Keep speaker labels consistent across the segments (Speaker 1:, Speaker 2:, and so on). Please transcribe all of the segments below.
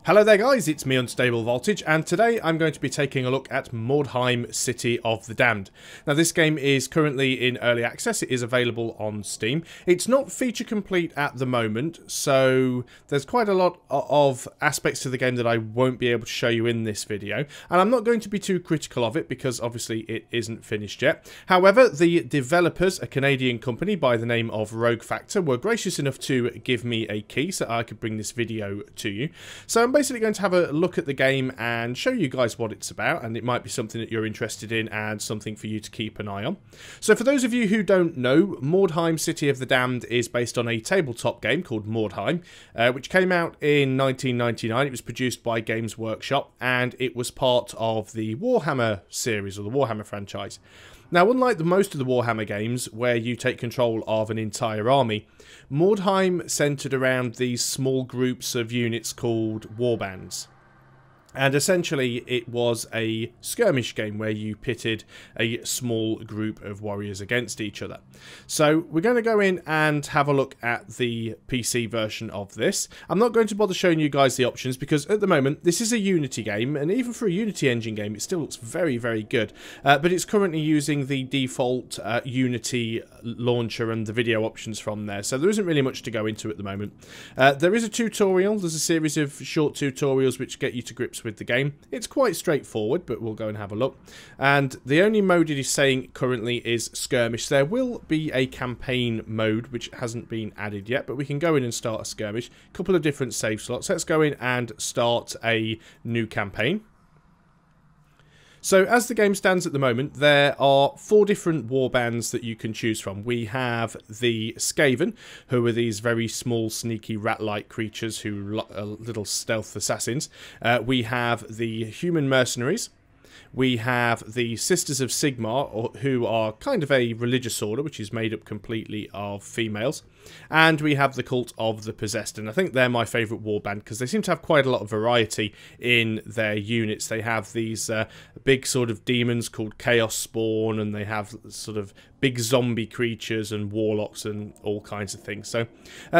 Speaker 1: Hello there guys, it's me Unstable Voltage, and today I'm going to be taking a look at Mordheim City of the Damned. Now this game is currently in early access, it is available on Steam. It's not feature complete at the moment, so there's quite a lot of aspects to the game that I won't be able to show you in this video, and I'm not going to be too critical of it because obviously it isn't finished yet. However, the developers, a Canadian company by the name of Rogue Factor, were gracious enough to give me a key so I could bring this video to you. So I'm basically going to have a look at the game and show you guys what it's about, and it might be something that you're interested in and something for you to keep an eye on. So for those of you who don't know, Mordheim City of the Damned is based on a tabletop game called Mordheim, which came out in 1999. It was produced by Games Workshop, and it was part of the Warhammer series, or the Warhammer franchise. Now, unlike most of the Warhammer games, where you take control of an entire army, Mordheim centred around these small groups of units called Warbands. And essentially, it was a skirmish game where you pitted a small group of warriors against each other. So we're going to go in and have a look at the PC version of this. I'm not going to bother showing you guys the options because at the moment, this is a Unity game, and even for a Unity engine game, it still looks very, very good. But it's currently using the default Unity launcher and the video options from there, so there isn't really much to go into at the moment. There is a tutorial. There's a series of short tutorials which get you to grips with the game. It's quite straightforward, but we'll go and have a look. And the only mode it is saying currently is skirmish. There will be a campaign mode which hasn't been added yet, but we can go in and start a skirmish. A couple of different save slots. Let's go in and start a new campaign. So as the game stands at the moment, there are 4 different warbands that you can choose from. We have the Skaven, who are these very small, sneaky, rat-like creatures who are little stealth assassins. We have the human mercenaries. We have the Sisters of Sigmar, who are kind of a religious order, which is made up completely of females. And we have the Cult of the Possessed, and I think they're my favourite warband because they seem to have quite a lot of variety in their units. They have these big sort of demons called Chaos Spawn, and they have sort of big zombie creatures and warlocks and all kinds of things. So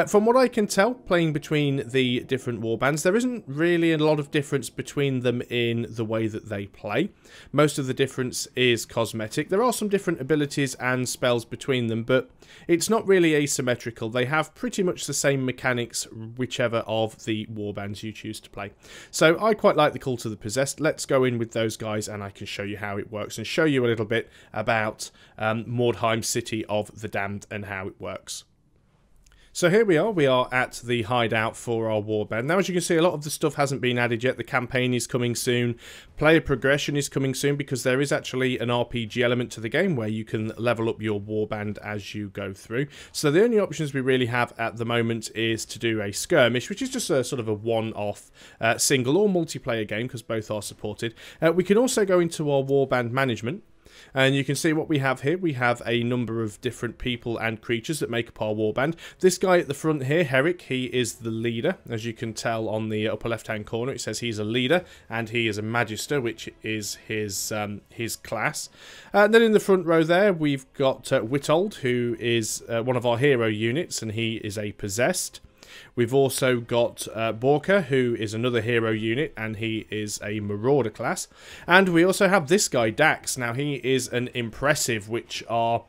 Speaker 1: from what I can tell, playing between the different warbands, there isn't really a lot of difference between them in the way that they play. Most of the difference is cosmetic. There are some different abilities and spells between them, but it's not really asymmetrical. They have pretty much the same mechanics, whichever of the warbands you choose to play. So I quite like the Cult of the Possessed. Let's go in with those guys and I can show you how it works and show you a little bit about Mordheim City of the Damned and how it works. So here we are at the hideout for our warband. Now as you can see, a lot of the stuff hasn't been added yet. The campaign is coming soon, player progression is coming soon, because there is actually an RPG element to the game where you can level up your warband as you go through. So the only options we really have at the moment is to do a skirmish, which is just a sort of a one-off single or multiplayer game, because both are supported. We can also go into our warband management. And you can see what we have here. We have a number of different people and creatures that make up our warband. This guy at the front here, Herrick, he is the leader. As you can tell on the upper left-hand corner, it says he's a leader, and he is a magister, which is his class. And then in the front row there, we've got Witold, who is one of our hero units, and he is a possessed. We've also got Borka, who is another hero unit, and he is a Marauder class. And we also have this guy, Dax. Now, he is an Impressive, which are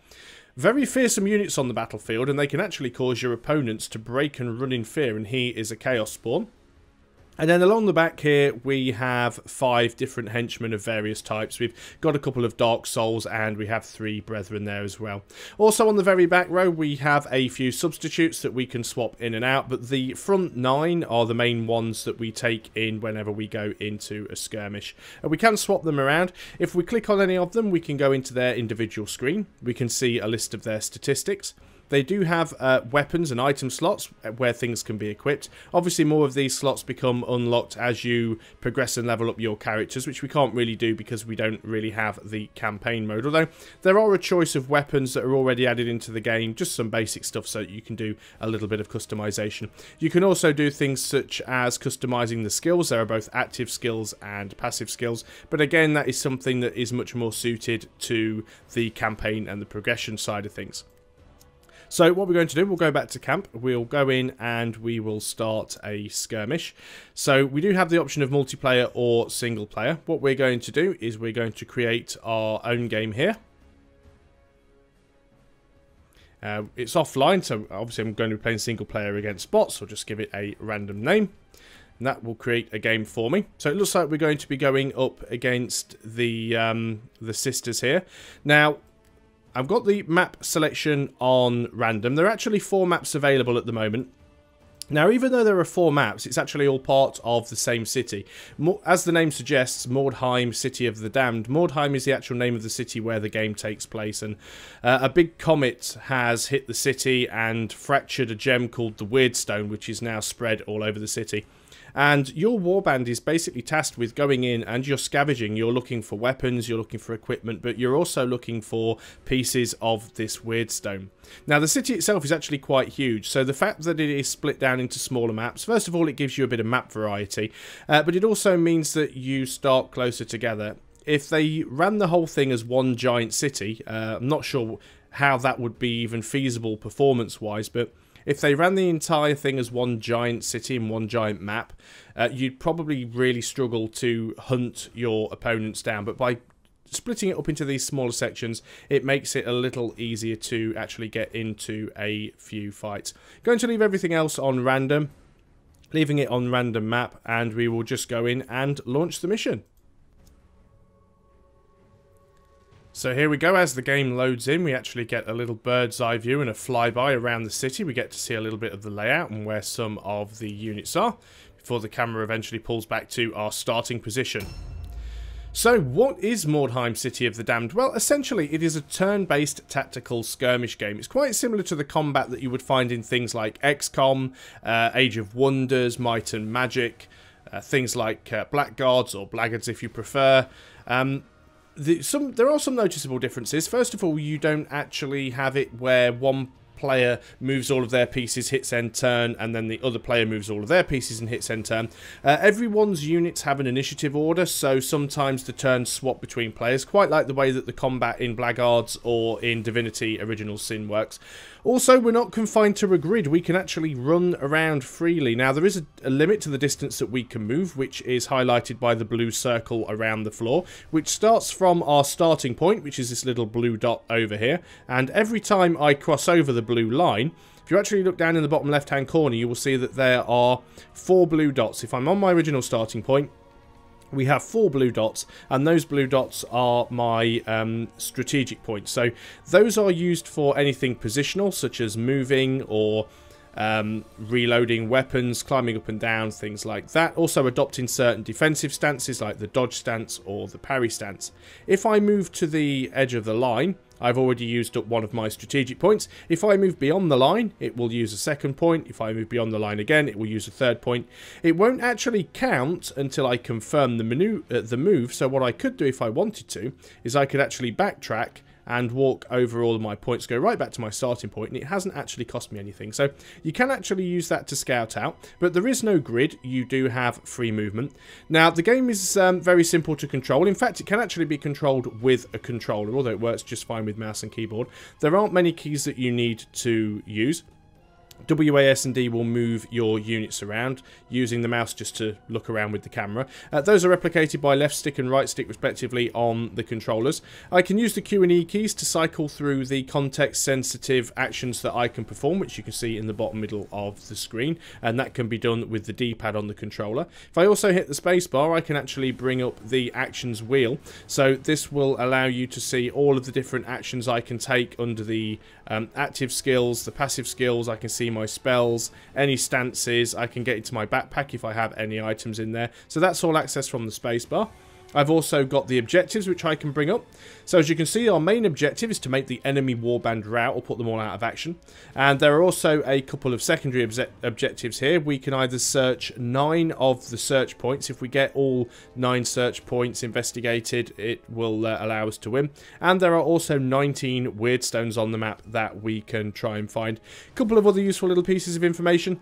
Speaker 1: very fearsome units on the battlefield, and they can actually cause your opponents to break and run in fear, and he is a Chaos Spawn. And then along the back here, we have 5 different henchmen of various types. We've got a couple of Dark Souls, and we have 3 Brethren there as well. Also on the very back row, we have a few substitutes that we can swap in and out, but the front 9 are the main ones that we take in whenever we go into a skirmish. And we can swap them around. If we click on any of them, we can go into their individual screen. We can see a list of their statistics. They do have weapons and item slots where things can be equipped. Obviously, more of these slots become unlocked as you progress and level up your characters, which we can't really do because we don't really have the campaign mode. Although, there are a choice of weapons that are already added into the game, just some basic stuff so that you can do a little bit of customization. You can also do things such as customizing the skills. There are both active skills and passive skills, but again, that is something that is much more suited to the campaign and the progression side of things. So what we're going to do, we'll go back to camp, we'll go in and we will start a skirmish. So we do have the option of multiplayer or single player. What we're going to do is we're going to create our own game here. It's offline, so obviously I'm going to be playing single player against bots, so I'll just give it a random name. And that will create a game for me. So it looks like we're going to be going up against the sisters here. Now, I've got the map selection on random. There are actually 4 maps available at the moment. Now, even though there are 4 maps, it's actually all part of the same city. As the name suggests, Mordheim, City of the Damned. Mordheim is the actual name of the city where the game takes place, and a big comet has hit the city and fractured a gem called the Weirdstone, which is now spread all over the city. And your warband is basically tasked with going in and you're scavenging. You're looking for weapons, you're looking for equipment, but you're also looking for pieces of this Weirdstone. Now, the city itself is actually quite huge, so the fact that it is split down into smaller maps, first of all, it gives you a bit of map variety, but it also means that you start closer together. If they ran the whole thing as one giant city, I'm not sure how that would be even feasible performance-wise, but if they ran the entire thing as one giant city and one giant map, you'd probably really struggle to hunt your opponents down. But by splitting it up into these smaller sections, it makes it a little easier to actually get into a few fights. Going to leave everything else on random, leaving it on random map, and we will just go in and launch the mission. So here we go. As the game loads in, we actually get a little bird's eye view and a flyby around the city. We get to see a little bit of the layout and where some of the units are before the camera eventually pulls back to our starting position. So what is Mordheim, City of the Damned? Well, essentially it is a turn-based tactical skirmish game. It's quite similar to the combat that you would find in things like XCOM, Age of Wonders, Might and Magic, things like Blackguards or Blackguards if you prefer. There are some noticeable differences. First of all, you don't actually have it where one player moves all of their pieces, hits end turn, and then the other player moves all of their pieces and hits end turn. Everyone's units have an initiative order, so sometimes the turns swap between players, quite like the way that the combat in Blackguards or in Divinity Original Sin works. Also, we're not confined to a grid. We can actually run around freely. Now, there is a limit to the distance that we can move, which is highlighted by the blue circle around the floor, which starts from our starting point, which is this little blue dot over here. And every time I cross over the blue line, if you actually look down in the bottom left-hand corner, you will see that there are 4 blue dots. If I'm on my original starting point, we have 4 blue dots, and those blue dots are my strategic points. So those are used for anything positional, such as moving or reloading weapons, climbing up and down, things like that. Also adopting certain defensive stances like the dodge stance or the parry stance. If I move to the edge of the line, I've already used up one of my strategic points. If I move beyond the line, it will use a second point. If I move beyond the line again, it will use a third point. It won't actually count until I confirm the move. So what I could do if I wanted to is I could actually backtrack and walk over all of my points, go right back to my starting point, and it hasn't actually cost me anything. So you can actually use that to scout out, but there is no grid. You do have free movement. Now, the game is very simple to control. In fact, it can actually be controlled with a controller, although it works just fine with mouse and keyboard. There aren't many keys that you need to use. WAS and D will move your units around, using the mouse just to look around with the camera. Those are replicated by left stick and right stick respectively on the controllers. I can use the Q and E keys to cycle through the context sensitive actions that I can perform, which you can see in the bottom middle of the screen, and that can be done with the D-pad on the controller. If I also hit the space bar, I can actually bring up the actions wheel, so this will allow you to see all of the different actions I can take under the active skills, the passive skills. I can see my spells, any stances. I can get into my backpack if I have any items in there. So that's all accessed from the spacebar. I've also got the objectives which I can bring up. So as you can see, our main objective is to make the enemy warband rout or put them all out of action. And there are also a couple of secondary objectives here. We can either search 9 of the search points. If we get all 9 search points investigated, it will allow us to win. And there are also 19 Weirdstones on the map that we can try and find. A couple of other useful little pieces of information.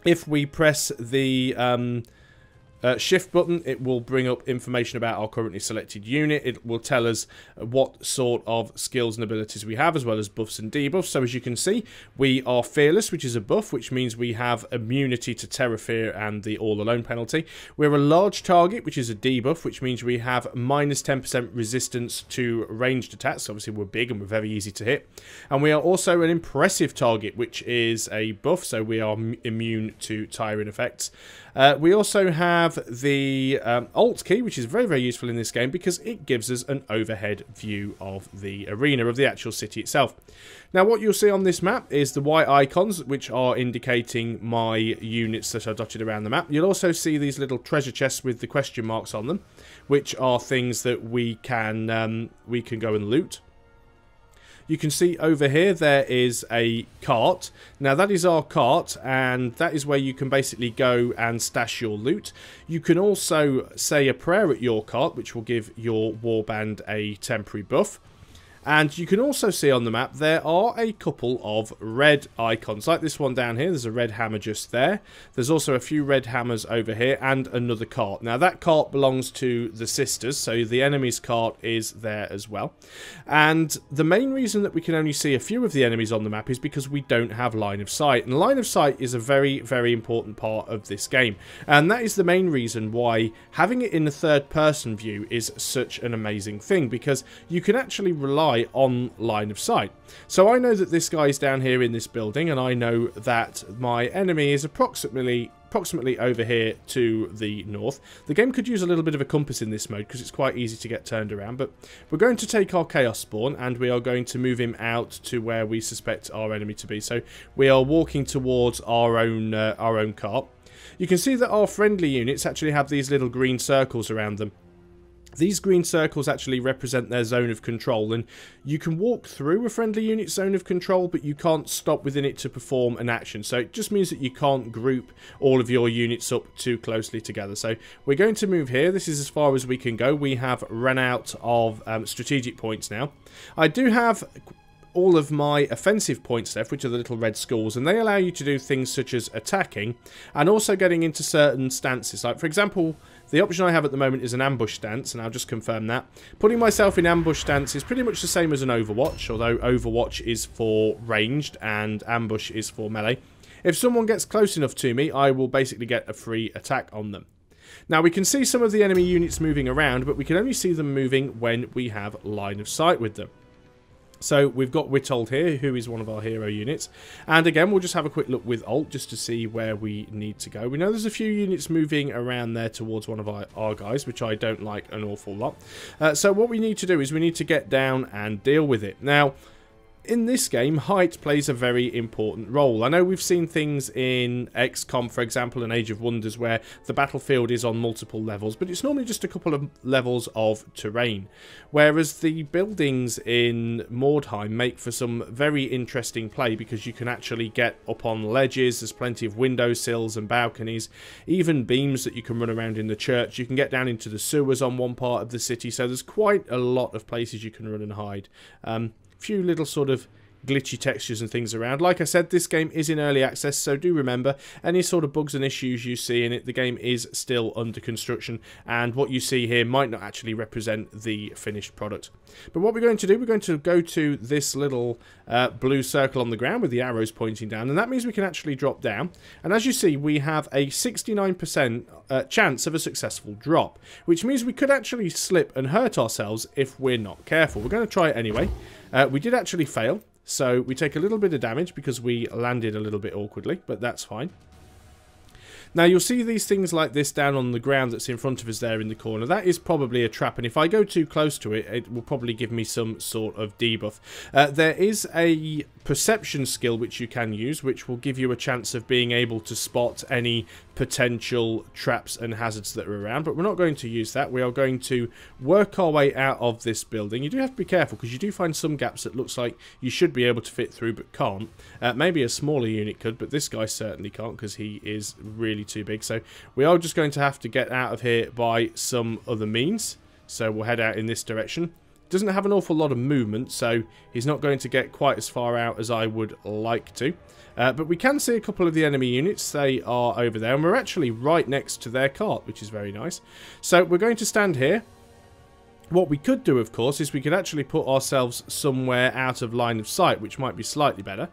Speaker 1: If we press the shift button, it will bring up information about our currently selected unit. It will tell us what sort of skills and abilities we have, as well as buffs and debuffs. So as you can see, we are fearless, which is a buff, which means we have immunity to terror, fear, and the all alone penalty. We're a large target, which is a debuff, which means we have minus 10% resistance to ranged attacks. Obviously, we're big and we're very easy to hit. And we are also an impressive target, which is a buff, so we are immune to tiring effects. We also have the Alt key, which is very, very useful in this game because it gives us an overhead view of the arena, of the actual city itself. Now, what you'll see on this map is the white icons, which are indicating my units that are dotted around the map. You'll also see these little treasure chests with the question marks on them, which are things that we can go and loot. You can see over here there is a cart. Now that is our cart, and that is where you can basically go and stash your loot. You can also say a prayer at your cart, which will give your warband a temporary buff. And you can also see on the map there are a couple of red icons, like this one down here. There's a red hammer just there. There's also a few red hammers over here and another cart. Now that cart belongs to the sisters, so the enemy's cart is there as well. And the main reason that we can only see a few of the enemies on the map is because we don't have line of sight. And line of sight is a very, very important part of this game. And that is the main reason why having it in the third person view is such an amazing thing, because you can actually rely on line of sight. So I know that this guy is down here in this building, and I know that my enemy is approximately over here to the north. The game could use a little bit of a compass in this mode because it's quite easy to get turned around, but we're going to take our chaos spawn and we are going to move him out to where we suspect our enemy to be. So we are walking towards our own cart. You can see that our friendly units actually have these little green circles around them. These green circles actually represent their zone of control, and you can walk through a friendly unit's zone of control, but you can't stop within it to perform an action. So it just means that you can't group all of your units up too closely together. So we're going to move here. This is as far as we can go. We have run out of strategic points now. I do have all of my offensive points left, which are the little red skulls, and they allow you to do things such as attacking and also getting into certain stances. Like, for example, the option I have at the moment is an ambush stance, and I'll just confirm that. Putting myself in ambush stance is pretty much the same as an Overwatch, although Overwatch is for ranged and ambush is for melee. If someone gets close enough to me, I will basically get a free attack on them. Now, we can see some of the enemy units moving around, but we can only see them moving when we have line of sight with them. So we've got Witold here, who is one of our hero units. And again, we'll just have a quick look with Alt just to see where we need to go. We know there's a few units moving around there towards one of our guys, which I don't like an awful lot. So what we need to do is we need to get down and deal with it. Now, in this game, height plays a very important role. I know we've seen things in XCOM, for example, and Age of Wonders, where the battlefield is on multiple levels, but it's normally just a couple of levels of terrain. Whereas the buildings in Mordheim make for some very interesting play, because you can actually get up on ledges, there's plenty of windowsills and balconies, even beams that you can run around in the church. You can get down into the sewers on one part of the city, so there's quite a lot of places you can run and hide. Few little sort of glitchy textures and things around. Like I said, this game is in early access, so do remember, any sort of bugs and issues you see in it, the game is still under construction, and what you see here might not actually represent the finished product. But what we're going to do, we're going to go to this little blue circle on the ground with the arrows pointing down, and that means we can actually drop down. And as you see, we have a 69% chance of a successful drop, which means we could actually slip and hurt ourselves if we're not careful. We're going to try it anyway. We did actually fail. So we take a little bit of damage because we landed a little bit awkwardly, but that's fine. Now you'll see these things like this down on the ground that's in front of us there in the corner. That is probably a trap, and if I go too close to it, it will probably give me some sort of debuff. There is a perception skill which you can use, which will give you a chance of being able to spot any potential traps and hazards that are around, but we're not going to use that. We are going to work our way out of this building. You do have to be careful because you do find some gaps that looks like you should be able to fit through but can't. Maybe a smaller unit could, but this guy certainly can't because he is really too big. So we are just going to have to get out of here by some other means. So we'll head out in this direction. doesn't have an awful lot of movement, so he's not going to get quite as far out as I would like to. But we can see a couple of the enemy units. They are over there, and we're actually right next to their cart, which is very nice. So we're going to stand here. What we could do, of course, is we could actually put ourselves somewhere out of line of sight, which might be slightly better.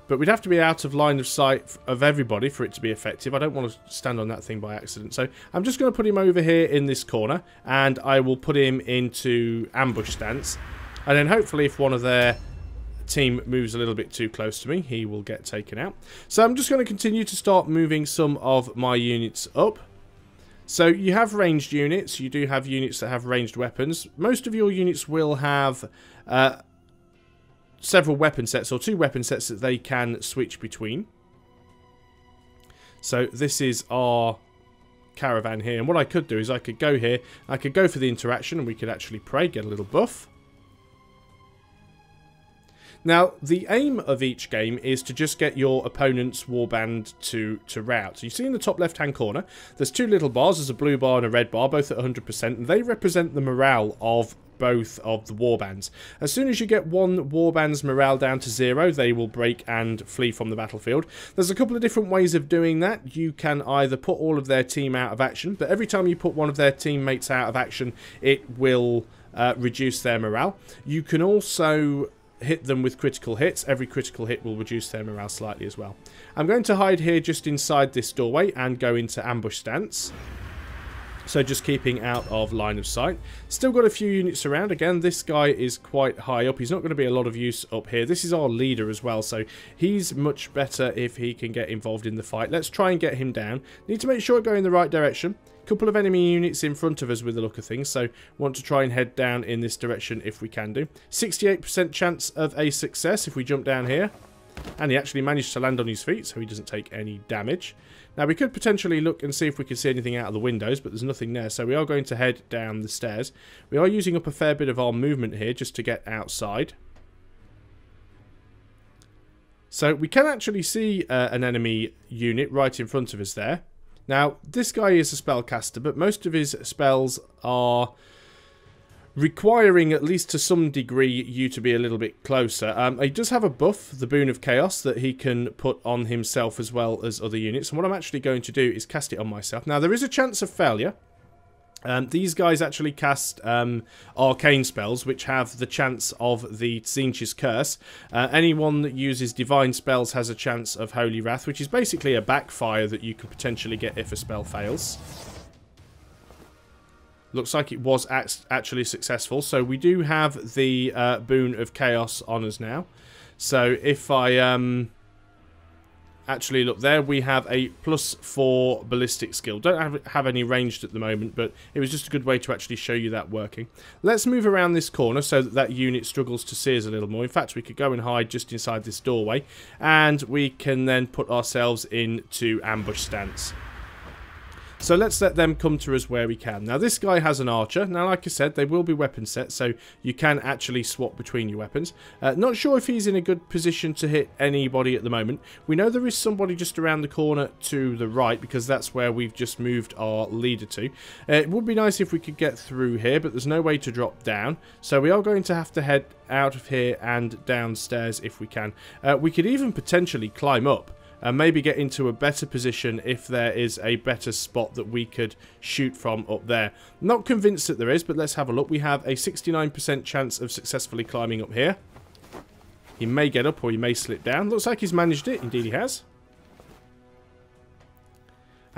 Speaker 1: But we'd have to be out of line of sight of everybody for it to be effective. I don't want to stand on that thing by accident. So I'm just going to put him over here in this corner, and I will put him into ambush stance. And then hopefully if one of their team moves a little bit too close to me, he will get taken out. So I'm just going to continue to start moving some of my units up. So you have ranged units, you do have units that have ranged weapons. Most of your units will have several weapon sets, or 2 weapon sets that they can switch between. So this is our caravan here, and what I could do is I could go here, I could go for the interaction, and we could actually pray, get a little buff. Now, the aim of each game is to just get your opponent's warband to rout. So you see in the top left-hand corner, there's 2 little bars. There's a blue bar and a red bar, both at 100%, and they represent the morale of both of the warbands. As soon as you get one warband's morale down to 0, they will break and flee from the battlefield. There's a couple of different ways of doing that. You can either put all of their team out of action, but every time you put one of their teammates out of action, it will reduce their morale. You can also hit them with critical hits. Every critical hit will reduce their morale slightly as well. I'm going to hide here just inside this doorway and go into ambush stance. So just keeping out of line of sight. Still got a few units around. Again, this guy is quite high up. He's not going to be a lot of use up here. This is our leader as well, so he's much better if he can get involved in the fight. Let's try and get him down. Need to make sure I go in the right direction. Couple of enemy units in front of us with the look of things, so want to try and head down in this direction if we can do. 68% chance of a success if we jump down here. And he actually managed to land on his feet, so he doesn't take any damage. Now, we could potentially look and see if we can see anything out of the windows, but there's nothing there, so we are going to head down the stairs. We are using up a fair bit of our movement here just to get outside. So we can actually see an enemy unit right in front of us there. Now, this guy is a spellcaster, but most of his spells are requiring, at least to some degree, you to be a little bit closer. He does have a buff, the Boon of Chaos, that he can put on himself as well as other units. And what I'm actually going to do is cast it on myself. Now, there is a chance of failure. These guys actually cast arcane spells, which have the chance of the Tzeentch's Curse. Anyone that uses divine spells has a chance of Holy Wrath, which is basically a backfire that you could potentially get if a spell fails. Looks like it was actually successful, so we do have the Boon of Chaos on us now. So if I actually look there, we have a +4 ballistic skill. Don't have any ranged at the moment, but it was just a good way to actually show you that working. Let's move around this corner so that that unit struggles to see us a little more. In fact, we could go and hide just inside this doorway, and we can then put ourselves into ambush stance. So let's let them come to us where we can. Now, this guy has an archer. Now, like I said, they will be weapon sets, so you can actually swap between your weapons. Not sure if he's in a good position to hit anybody at the moment. We know there is somebody just around the corner to the right, because that's where we've just moved our leader to. It would be nice if we could get through here, but there's no way to drop down. So we are going to have to head out of here and downstairs if we can. We could even potentially climb up. And maybe get into a better position if there is a better spot that we could shoot from up there. Not convinced that there is, but let's have a look. We have a 69% chance of successfully climbing up here. He may get up or he may slip down. Looks like he's managed it. Indeed he has.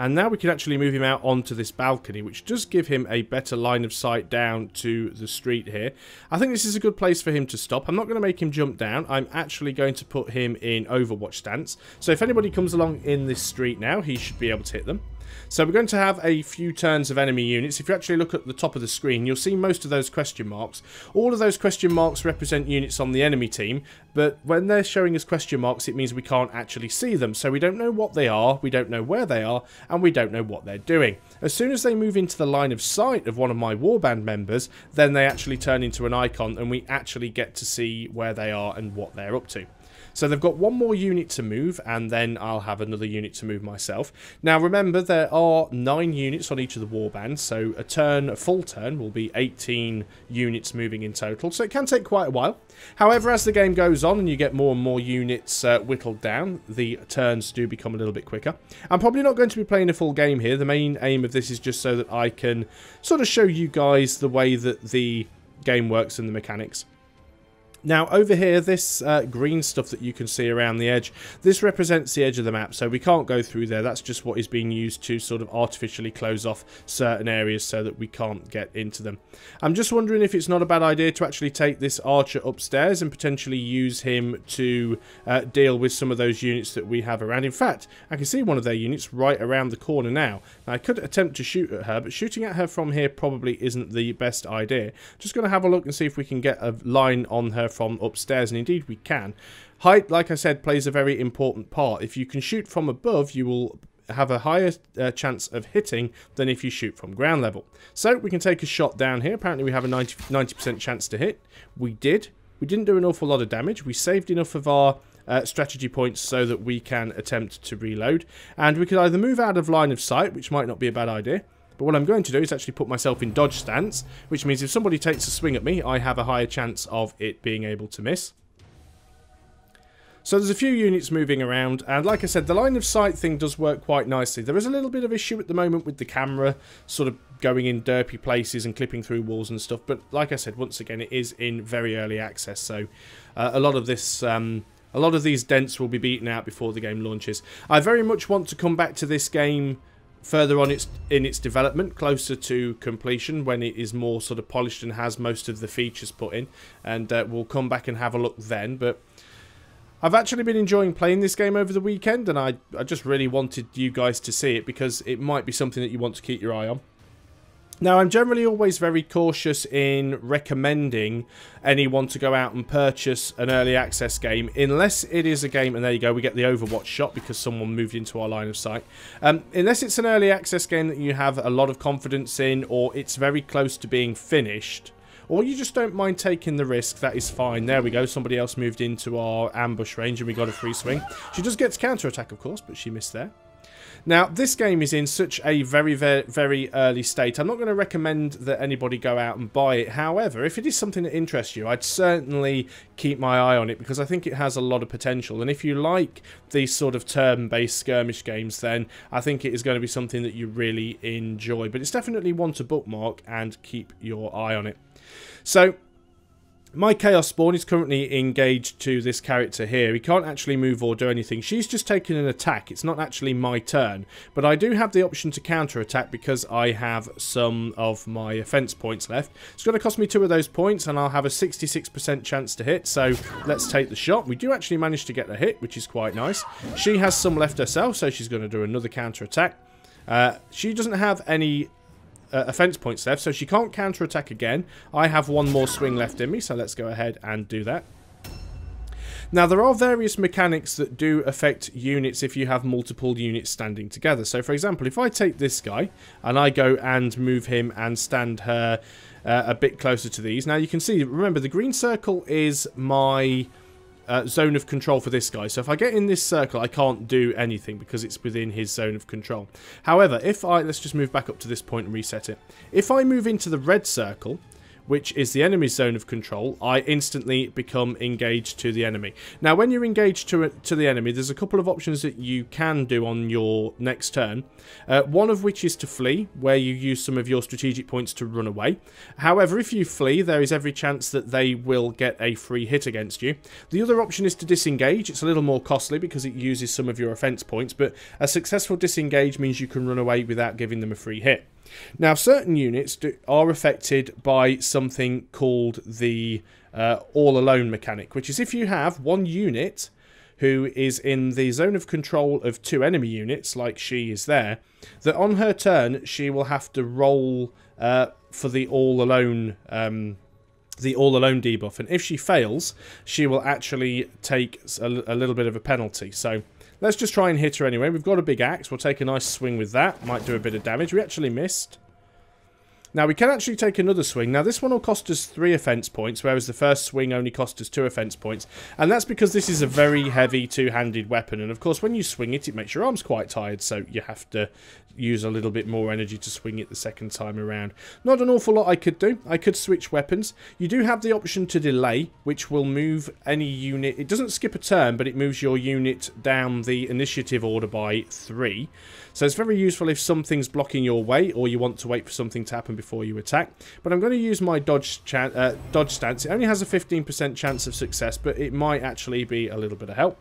Speaker 1: And now we can actually move him out onto this balcony, which does give him a better line of sight down to the street here. I think this is a good place for him to stop. I'm not going to make him jump down. I'm actually going to put him in Overwatch stance. So if anybody comes along in this street now, he should be able to hit them. So we're going to have a few turns of enemy units. If you actually look at the top of the screen, you'll see most of those question marks. All of those question marks represent units on the enemy team, but when they're showing us question marks, it means we can't actually see them. So we don't know what they are, we don't know where they are, and we don't know what they're doing. As soon as they move into the line of sight of one of my warband members, then they actually turn into an icon, and we actually get to see where they are and what they're up to. So they've got one more unit to move, and then I'll have another unit to move myself. Now remember, there are 9 units on each of the warbands, so a full turn will be 18 units moving in total, so it can take quite a while. However, as the game goes on and you get more and more units whittled down, the turns do become a little bit quicker. I'm probably not going to be playing a full game here. The main aim of this is just so that I can sort of show you guys the way that the game works and the mechanics. Now over here, this green stuff that you can see around the edge, this represents the edge of the map, so we can't go through there. That's just what is being used to sort of artificially close off certain areas so that we can't get into them. I'm just wondering if it's not a bad idea to actually take this archer upstairs and potentially use him to deal with some of those units that we have around. In fact, I can see one of their units right around the corner now. Now I could attempt to shoot at her, but shooting at her from here probably isn't the best idea. Just going to have a look and see if we can get a line on her from upstairs, and indeed we can. Height, like I said, plays a very important part. If you can shoot from above, you will have a higher chance of hitting than if you shoot from ground level. So we can take a shot down here. Apparently we have a 90% chance to hit. We did. We didn't do an awful lot of damage. We saved enough of our strategy points so that we can attempt to reload, and we could either move out of line of sight, which might not be a bad idea. But what I'm going to do is actually put myself in dodge stance, which means if somebody takes a swing at me, I have a higher chance of it being able to miss. So there's a few units moving around, and like I said, the line of sight thing does work quite nicely. There is a little bit of issue at the moment with the camera sort of going in derpy places and clipping through walls and stuff, but like I said, once again, it is in very early access, so a lot of these dents will be beaten out before the game launches. I very much want to come back to this game further on in its development, closer to completion, when it is more sort of polished and has most of the features put in, and we'll come back and have a look then. But I've actually been enjoying playing this game over the weekend, and I just really wanted you guys to see it, because it might be something that you want to keep your eye on. Now, I'm generally always very cautious in recommending anyone to go out and purchase an early access game, unless it is a game, and there you go, we get the Overwatch shot because someone moved into our line of sight. Unless it's an early access game that you have a lot of confidence in, or it's very close to being finished, or you just don't mind taking the risk, that is fine. There we go, somebody else moved into our ambush range and we got a free swing. She does get to counter-attack, of course, but she missed there. Now, this game is in such a very, very, very early state. I'm not going to recommend that anybody go out and buy it. However, if it is something that interests you, I'd certainly keep my eye on it, because I think it has a lot of potential. And if you like these sort of turn-based skirmish games, then I think it is going to be something that you really enjoy. But it's definitely one to bookmark and keep your eye on it. So my Chaos Spawn is currently engaged to this character here. He can't actually move or do anything. She's just taken an attack. It's not actually my turn. But I do have the option to counter-attack because I have some of my offense points left. It's going to cost me 2 of those points, and I'll have a 66% chance to hit. So let's take the shot. We do actually manage to get a hit, which is quite nice. She has some left herself, so she's going to do another counter-attack. She doesn't have any offense points left, so she can't counter-attack again. I have one more swing left in me, so let's go ahead and do that. Now, there are various mechanics that do affect units if you have multiple units standing together. So, for example, if I take this guy and I go and move him and stand her a bit closer to these. Now, you can see, remember, the green circle is my zone of control for this guy. So if I get in this circle, I can't do anything because it's within his zone of control. However, if let's just move back up to this point and reset it. If I move into the red circle, which is the enemy's zone of control, I instantly become engaged to the enemy. Now, when you're engaged to the enemy, there's a couple of options that you can do on your next turn. One of which is to flee, where you use some of your strategic points to run away. However, if you flee, there is every chance that they will get a free hit against you. The other option is to disengage. It's a little more costly because it uses some of your offense points, but a successful disengage means you can run away without giving them a free hit. Now, certain units are affected by something called the all alone mechanic, which is if you have one unit who is in the zone of control of 2 enemy units, like she is there, that on her turn she will have to roll for the all alone debuff, and if she fails, she will actually take a little bit of a penalty. So let's just try and hit her anyway. We've got a big axe. We'll take a nice swing with that. Might do a bit of damage. We actually missed. Now, we can actually take another swing. Now, this one will cost us 3 offense points, whereas the first swing only cost us 2 offense points. And that's because this is a very heavy two-handed weapon. And, of course, when you swing it, it makes your arms quite tired, so you have to use a little bit more energy to swing it the second time around. Not an awful lot I could do. I could switch weapons. You do have the option to delay, which will move any unit. It doesn't skip a turn, but it moves your unit down the initiative order by 3. So it's very useful if something's blocking your way or you want to wait for something to happen before you attack. But I'm going to use my dodge stance. It only has a 15% chance of success, but it might actually be a little bit of help.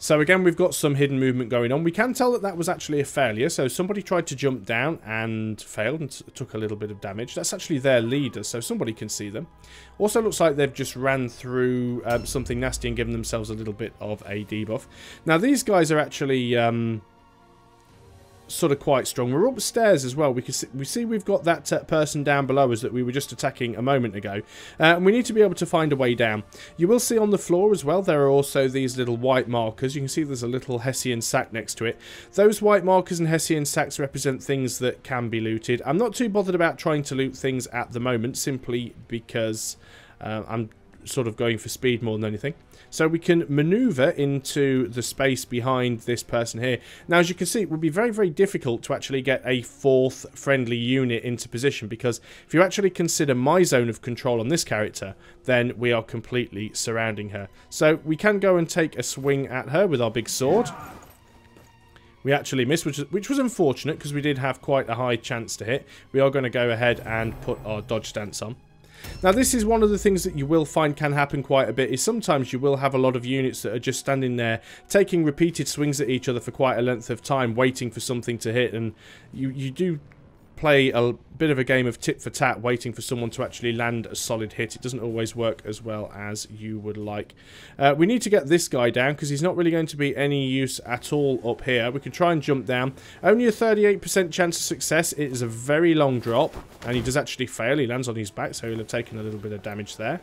Speaker 1: So again, we've got some hidden movement going on. We can tell that that was actually a failure. So somebody tried to jump down and failed and took a little bit of damage. That's actually their leader, so somebody can see them. Also looks like they've just ran through something nasty and given themselves a little bit of a debuff. Now these guys are actually sort of quite strong. We're upstairs as well. We see we've got that person down below us that we were just attacking a moment ago. And we need to be able to find a way down. You will see on the floor as well, there are also these little white markers. You can see there's a little Hessian sack next to it. Those white markers and Hessian sacks represent things that can be looted. I'm not too bothered about trying to loot things at the moment, simply because I'm sort of going for speed more than anything. So we can maneuver into the space behind this person here. Now, as you can see, it would be very, very difficult to actually get a 4th friendly unit into position, because if you actually consider my zone of control on this character, then we are completely surrounding her. So we can go and take a swing at her with our big sword. We actually missed, which was unfortunate, because we did have quite a high chance to hit. We are going to go ahead and put our dodge stance on. Now, this is one of the things that you will find can happen quite a bit, is sometimes you will have a lot of units that are just standing there taking repeated swings at each other for quite a length of time, waiting for something to hit, and you do play a bit of a game of tit for tat, waiting for someone to actually land a solid hit. It doesn't always work as well as you would like. We need to get this guy down, because he's not really going to be any use at all up here. We can try and jump down. Only a 38% chance of success. It is a very long drop, and he does actually fail. He lands on his back, so he'll have taken a little bit of damage there.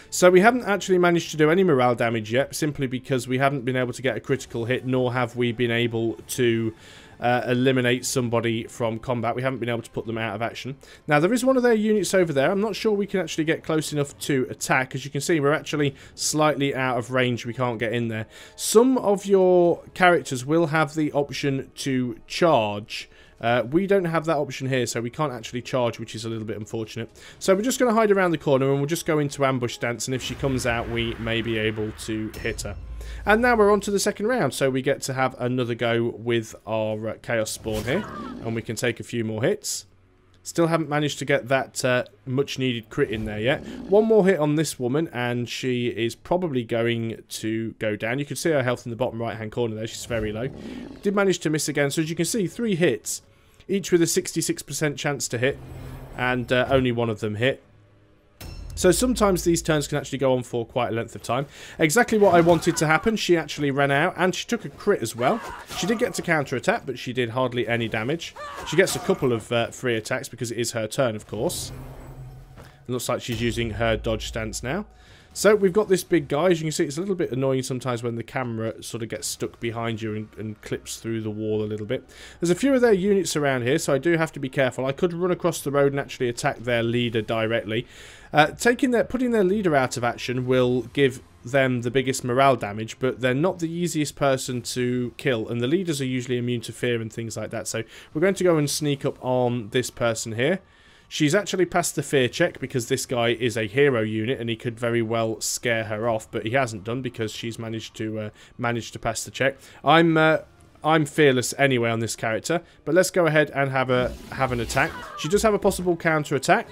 Speaker 1: So we haven't actually managed to do any morale damage yet, simply because we haven't been able to get a critical hit, nor have we been able to eliminate somebody from combat. We haven't been able to put them out of action. Now, there is one of their units over there. I'm not sure we can actually get close enough to attack. As you can see, we're actually slightly out of range. We can't get in there. Some of your characters will have the option to charge. We don't have that option here, so we can't actually charge, which is a little bit unfortunate. So we're just going to hide around the corner, and we'll just go into ambush stance, and if she comes out, we may be able to hit her. And now we're on to the second round, so we get to have another go with our Chaos Spawn here, and we can take a few more hits. Still haven't managed to get that much needed crit in there yet. One more hit on this woman, and she is probably going to go down. You can see her health in the bottom right hand corner there. She's very low. Did manage to miss again, so as you can see, 3 hits, each with a 66% chance to hit, and only one of them hit. So sometimes these turns can actually go on for quite a length of time. Exactly what I wanted to happen. She actually ran out, and she took a crit as well. She did get to counter-attack, but she did hardly any damage. She gets a couple of free attacks because it is her turn, of course. It looks like she's using her dodge stance now. So we've got this big guy. As you can see, it's a little bit annoying sometimes when the camera sort of gets stuck behind you and clips through the wall a little bit. There's a few of their units around here, so I do have to be careful. I could run across the road and actually attack their leader directly. Putting their leader out of action will give them the biggest morale damage, but they're not the easiest person to kill, and the leaders are usually immune to fear and things like that. So we're going to go and sneak up on this person here. She's actually passed the fear check because this guy is a hero unit and he could very well scare her off, but he hasn't done because she's managed to pass the check. I'm fearless anyway on this character, but let's go ahead and have an attack. She does have a possible counter attack,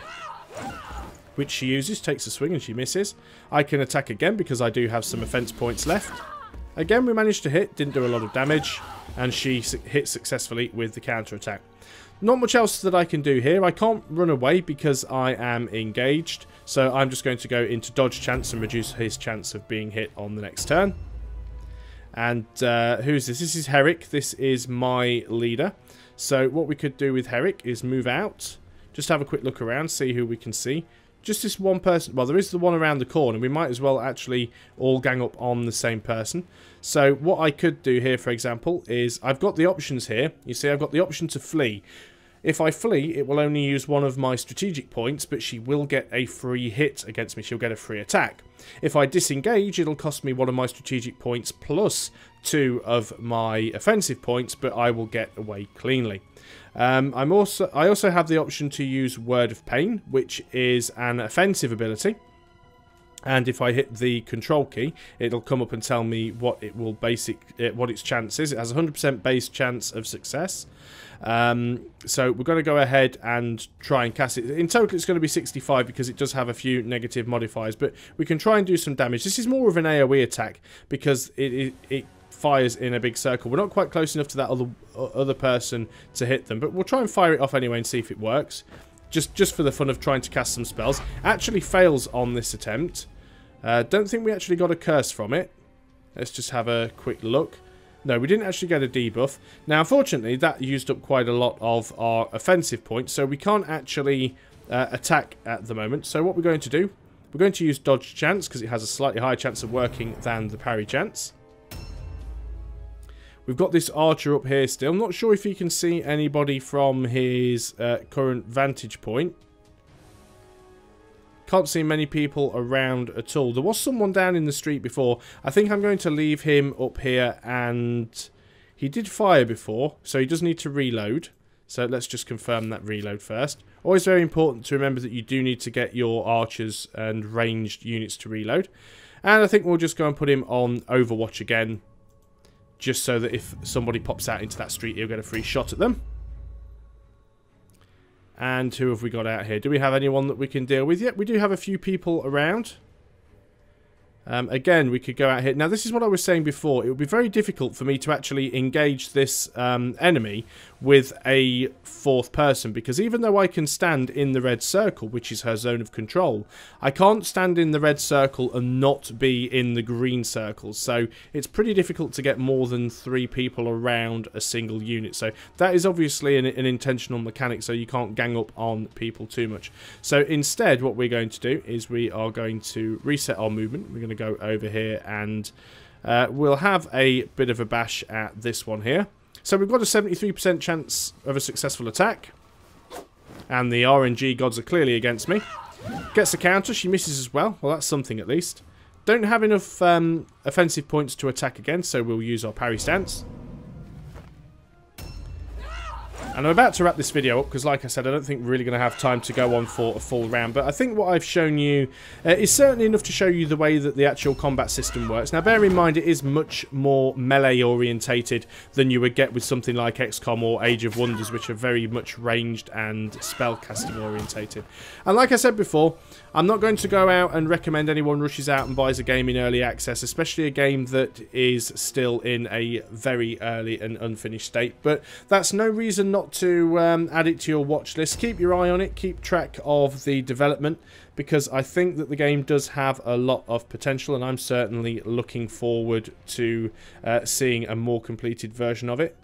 Speaker 1: which she uses, takes a swing and she misses. I can attack again because I do have some offense points left. Again, we managed to hit, didn't do a lot of damage, and she hit successfully with the counter attack. Not much else that I can do here. I can't run away because I am engaged, so I'm just going to go into dodge chance and reduce his chance of being hit on the next turn. And who's this? This is Herrick. This is my leader. So what we could do with Herrick is move out, just have a quick look around, see who we can see. just this one person. Well, there is the one around the corner. We might as well actually all gang up on the same person. So what I could do here, for example, is I've got the options here. You see, I've got the option to flee. If I flee, it will only use one of my strategic points, but she will get a free hit against me. She'll get a free attack. If I disengage, it'll cost me one of my strategic points plus 2 of my offensive points, but I will get away cleanly. I also have the option to use Word of Pain, which is an offensive ability. And if I hit the control key, it'll come up and tell me what it will what its chance is. It has a 100% base chance of success. So we're going to go ahead and try and cast it. In total, it's going to be 65 because it does have a few negative modifiers, but we can try and do some damage. This is more of an AoE attack because it fires in a big circle. We're not quite close enough to that other person to hit them, but we'll try and fire it off anyway and see if it works. Just for the fun of trying to cast some spells. Actually fails on this attempt. Don't think we actually got a curse from it. Let's just have a quick look. No, we didn't actually get a debuff. Now, unfortunately, that used up quite a lot of our offensive points, so we can't actually attack at the moment. So what we're going to do, we're going to use dodge chance, because it has a slightly higher chance of working than the parry chance. We've got this archer up here still. I'm not sure if you can see anybody from his current vantage point. Can't see many people around at all. There was someone down in the street before. I think I'm going to leave him up here, and he did fire before, so he does need to reload. So let's just confirm that reload first. Always very important to remember that you do need to get your archers and ranged units to reload. And I think we'll just go and put him on Overwatch again, just so that if somebody pops out into that street, he'll get a free shot at them. And who have we got out here? Do we have anyone that we can deal with yet? We do have a few people around. Again, we could go out here. Now, this is what I was saying before. It would be very difficult for me to actually engage this enemy with a fourth person, because even though I can stand in the red circle, which is her zone of control, I can't stand in the red circle and not be in the green circle. So it's pretty difficult to get more than 3 people around a single unit. So that is obviously an intentional mechanic, so you can't gang up on people too much. So instead, what we're going to do is we are going to reset our movement. We're going to go over here and we'll have a bit of a bash at this one here. So we've got a 73% chance of a successful attack, and the RNG gods are clearly against me. Gets a counter, she misses as well. Well, that's something at least. Don't have enough offensive points to attack again, so we'll use our parry stance. And I'm about to wrap this video up because, like I said, I don't think we're really going to have time to go on for a full round. But I think what I've shown you is certainly enough to show you the way that the actual combat system works. Now, bear in mind, it is much more melee-orientated than you would get with something like XCOM or Age of Wonders, which are very much ranged and spellcasting-orientated. And like I said before, I'm not going to go out and recommend anyone rushes out and buys a game in early access, especially a game that is still in a very early and unfinished state. But that's no reason not to add it to your watch list. Keep your eye on it, keep track of the development, because I think that the game does have a lot of potential, and I'm certainly looking forward to seeing a more completed version of it.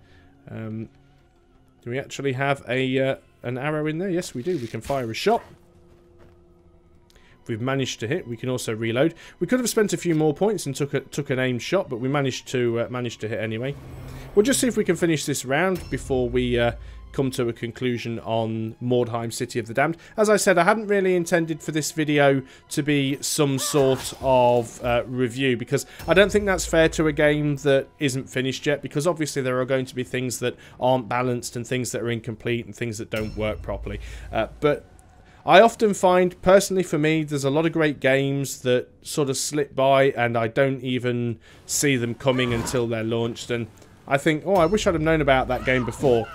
Speaker 1: Do we actually have an arrow in there? Yes, we do. We can fire a shot. If we've managed to hit, we can also reload. We could have spent a few more points and took an aimed shot, but we managed to hit anyway. We'll just see if we can finish this round before we come to a conclusion on Mordheim, City of the Damned. As I said, I hadn't really intended for this video to be some sort of review, because I don't think that's fair to a game that isn't finished yet, because obviously there are going to be things that aren't balanced and things that are incomplete and things that don't work properly. But I often find, personally for me, there's a lot of great games that sort of slip by and I don't even see them coming until they're launched, and I think, oh, I wish I'd have known about that game before.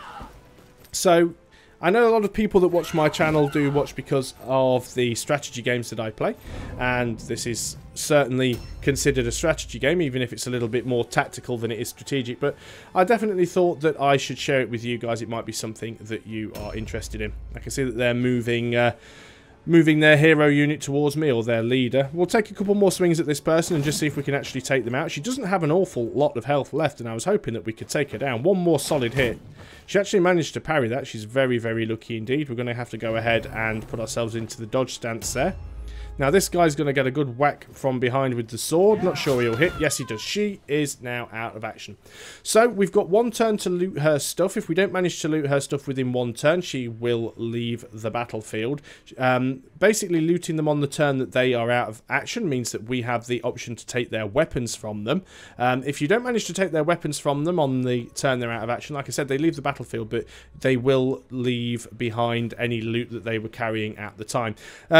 Speaker 1: So, I know a lot of people that watch my channel do watch because of the strategy games that I play, and this is certainly considered a strategy game, even if it's a little bit more tactical than it is strategic. But I definitely thought that I should share it with you guys. It might be something that you are interested in. I can see that they're moving their hero unit towards me, or their leader. We'll take a couple more swings at this person and just see if we can actually take them out. She doesn't have an awful lot of health left, and I was hoping that we could take her down. One more solid hit, She actually managed to parry that. She's very, very lucky indeed. We're going to have to go ahead and put ourselves into the dodge stance there. Now this guy's going to get a good whack from behind with the sword. Not sure he'll hit. Yes, he does. She is now out of action. So we've got one turn to loot her stuff. If we don't manage to loot her stuff within one turn, she will leave the battlefield. Basically looting them on the turn that they are out of action means that we have the option to take their weapons from them. If you don't manage to take their weapons from them on the turn they're out of action, like I said, they leave the battlefield, but they will leave behind any loot that they were carrying at the time.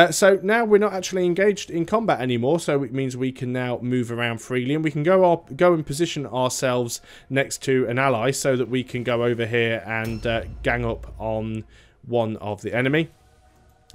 Speaker 1: So now we're not actually engaged in combat anymore, so it means we can now move around freely, and we can go and position ourselves next to an ally so that we can go over here and gang up on one of the enemy.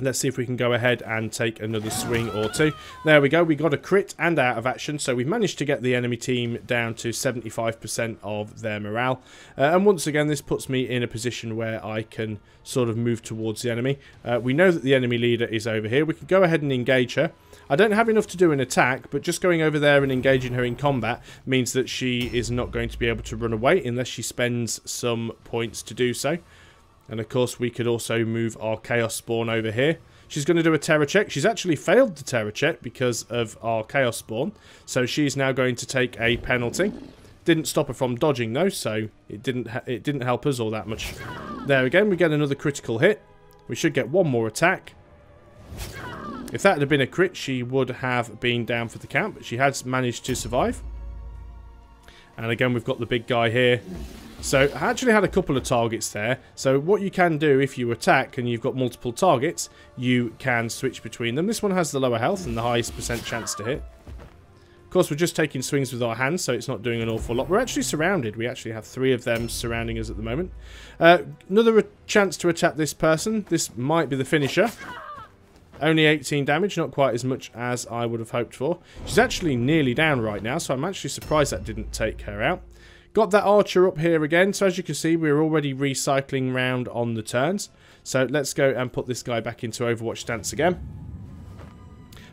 Speaker 1: Let's see if we can go ahead and take another swing or two. There we go. We got a crit and out of action. So we've managed to get the enemy team down to 75% of their morale. And once again, this puts me in a position where I can sort of move towards the enemy. We know that the enemy leader is over here. We can go ahead and engage her. I don't have enough to do an attack, but just going over there and engaging her in combat means that she is not going to be able to run away unless she spends some points to do so. And of course we could also move our Chaos Spawn over here. She's going to do a terror check. She's actually failed the terror check because of our Chaos Spawn. So she's now going to take a penalty. Didn't stop her from dodging though, so it didn't help us all that much. There again, we get another critical hit. We should get one more attack. If that had been a crit, she would have been down for the count, but she has managed to survive. And again, we've got the big guy here. So I actually had a couple of targets there. So what you can do if you attack and you've got multiple targets, you can switch between them. This one has the lower health and the highest % chance to hit. Of course, we're just taking swings with our hands, so it's not doing an awful lot. We're actually surrounded. We actually have 3 of them surrounding us at the moment. Another chance to attack this person. This might be the finisher. Only 18 damage, not quite as much as I would have hoped for. She's actually nearly down right now, so I'm actually surprised that didn't take her out. Got that archer up here again, so as you can see, we're already recycling round on the turns. So let's go and put this guy back into Overwatch stance again.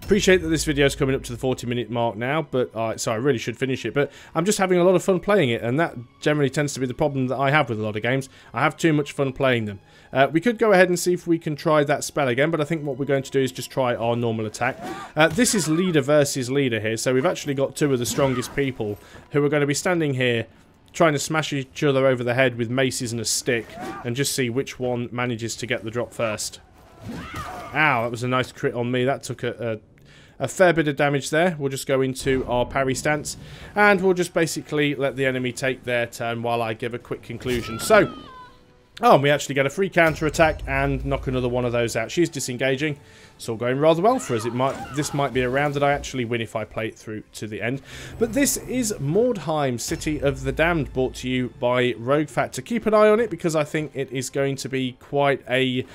Speaker 1: Appreciate that this video is coming up to the 40-minute mark now, but so I really should finish it. But I'm just having a lot of fun playing it, and that generally tends to be the problem that I have with a lot of games. I have too much fun playing them. We could go ahead and see if we can try that spell again, but I think what we're going to do is just try our normal attack. This is leader versus leader here, so we've actually got 2 of the strongest people who are going to be standing here trying to smash each other over the head with maces and a stick, and just see which one manages to get the drop first. Ow, that was a nice crit on me. That took a fair bit of damage there. We'll just go into our parry stance, and we'll just basically let the enemy take their turn while I give a quick conclusion. So, and we actually get a free counter attack and knock another one of those out. She's disengaging. It's all going rather well for us. This might be a round that I actually win if I play it through to the end. But this is Mordheim, City of the Damned, brought to you by Rogue Factor. Keep an eye on it because I think it is going to be quite a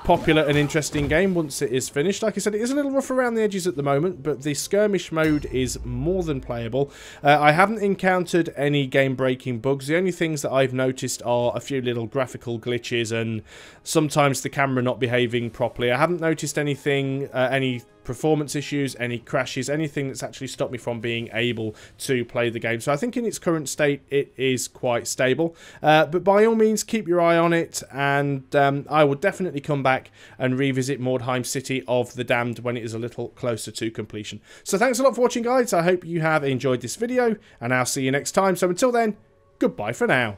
Speaker 1: popular and interesting game once it is finished. Like I said, it is a little rough around the edges at the moment, but the skirmish mode is more than playable. I haven't encountered any game-breaking bugs. The only things that I've noticed are a few little graphical glitches and sometimes the camera not behaving properly. I haven't noticed anything, any performance issues, any crashes, anything that's actually stopped me from being able to play the game. So I think in its current state it is quite stable, but by all means keep your eye on it, and I will definitely come back and revisit Mordheim City of the Damned when it is a little closer to completion. So thanks a lot for watching, guys. I hope you have enjoyed this video, and I'll see you next time. So until then, goodbye for now.